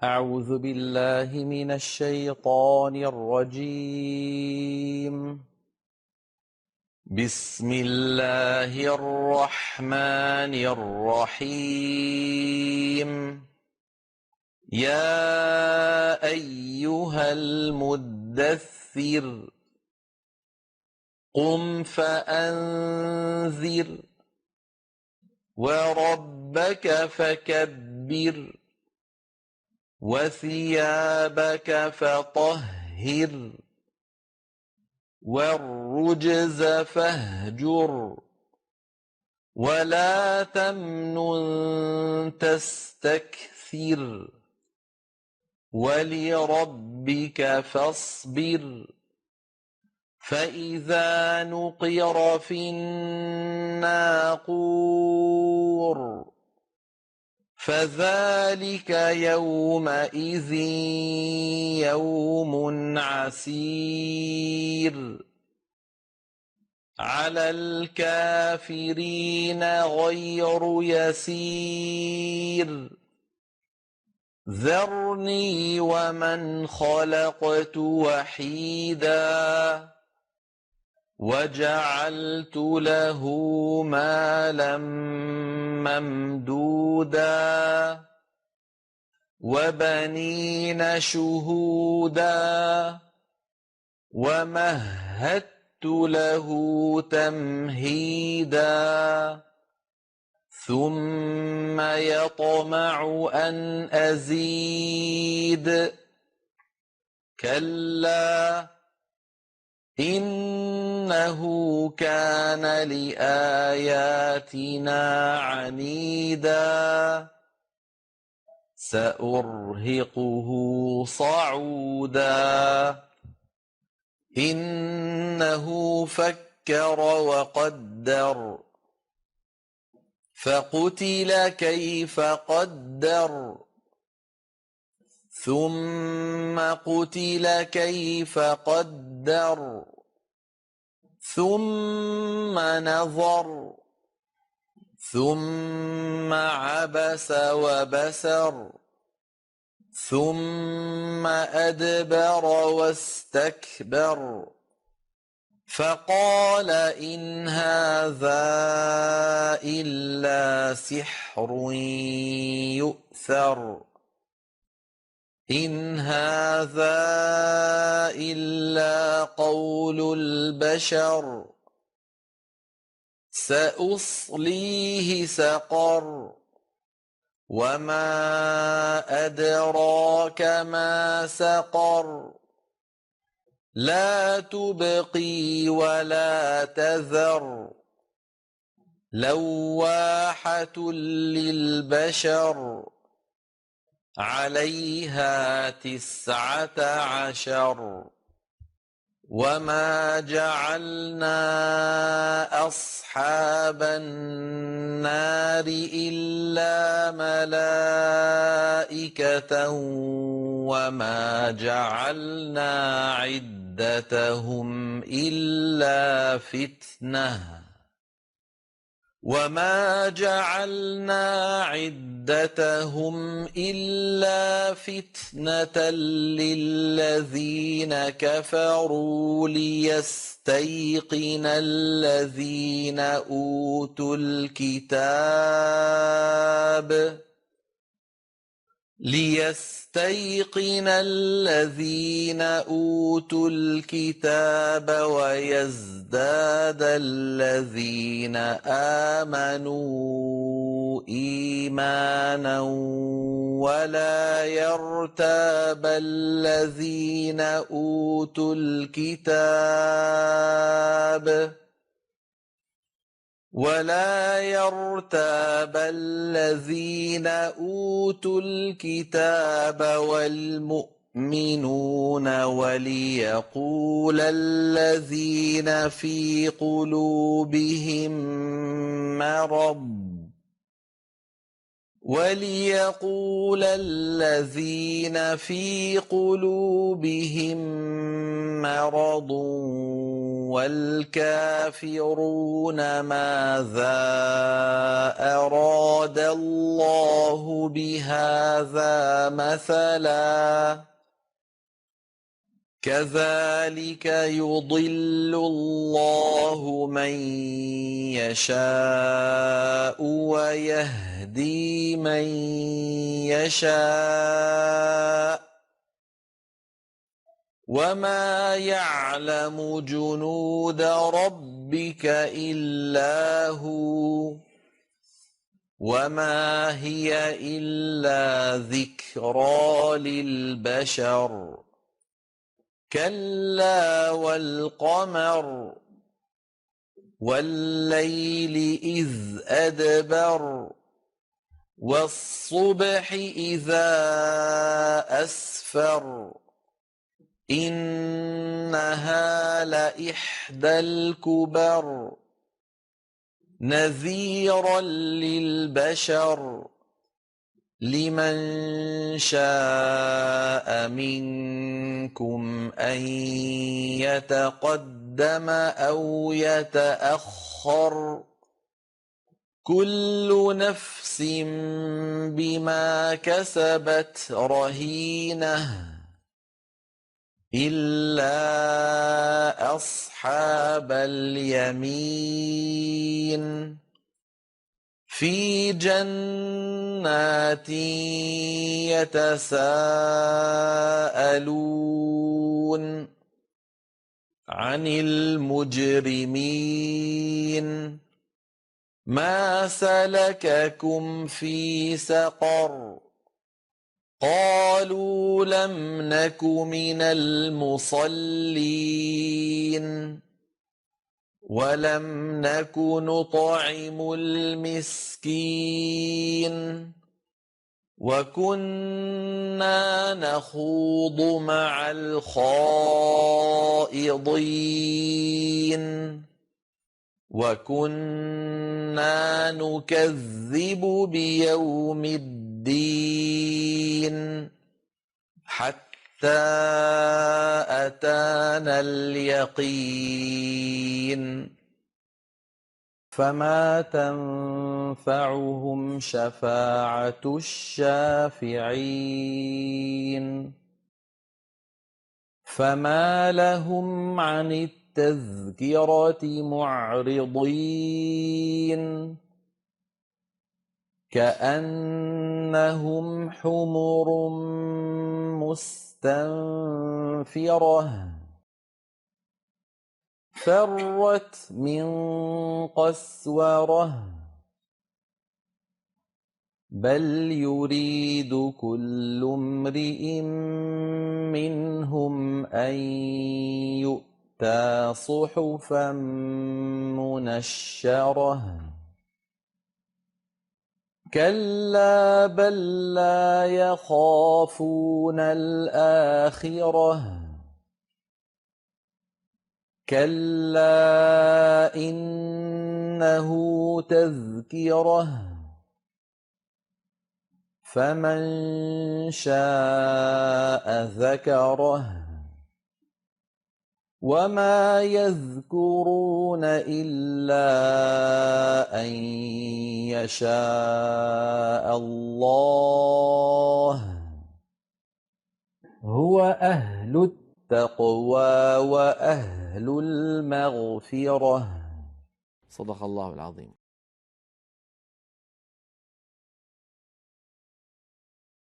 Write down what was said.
أعوذ بالله من الشيطان الرجيم. بسم الله الرحمن الرحيم. يا أيها المدثر قم فأنذر وربك فكبر وثيابك فطهر والرجز فاهجر ولا تمنن تستكثر ولربك فاصبر فإذا نقر في الناقور فذلك يومئذ يوم عسير على الكافرين غير يسير ذرني ومن خلقت وحيدا وجعلت له مالا ممدودا وبنين شهودا ومهدت له تمهيدا ثم يطمع أن أزيد كلا إنه كان لآياتنا عنيدا سأرهقه صعودا إنه فكر وقدر فقتل كيف قدر ثم قتل كيف قدر ثم نظر ثم عبس وبسر ثم أدبر واستكبر فقال إن هذا إلا سحر يؤثر إن هذا إلا قول البشر سأصليه سقر وما أدراك ما سقر لا تبقي ولا تذر لواحة للبشر عليها 19 وما جعلنا أصحاب النار إلا ملائكة وما جعلنا عدتهم إلا فتنة وما جعلنا عدتهم إلا فتنة للذين كفروا ليستيقن الذين أوتوا الكتاب ويزداد الذين آمنوا إيمانا ولا يرتاب الذين أوتوا الكتاب والمؤمنون وليقول الذين في قلوبهم مرض وليقول الذين في قلوبهم مرض والكافرون ماذا أراد الله بهذا مثلا كذلك يضل الله من يشاء ويهدي من يشاء وما يعلم جنود ربك إلا هو وما هي إلا ذكرى للبشر كلا والقمر والليل إذ أدبر والصبح إذا أسفر إنها لإحدى الكبر نذيرا للبشر لمن شاء منكم أن يتقدم أو يتأخر كل نفس بما كسبت رهينة إلا أصحاب اليمين في جنات يتساءلون عن المجرمين ما سلككم في سقر قالوا لم نك من المصلين ولم نك نطعم المسكين وكنا نخوض مع الخائضين وكنا نكذب بيوم الدين حتى أتانا اليقين فما تنفعهم شفاعة الشافعين فما لهم عن التذكرة معرضين كأنهم حمر مستنفرة فرت من قسورة بل يريد كل امرئ منهم أن يؤتى صحفا منشرة كلا بل لا يخافون الآخرة كلا إنه تذكرة فمن شاء ذكره وما يذكرون إلا أن يشاء الله هو أهل التقوى وأهل المغفرة. صدق الله العظيم.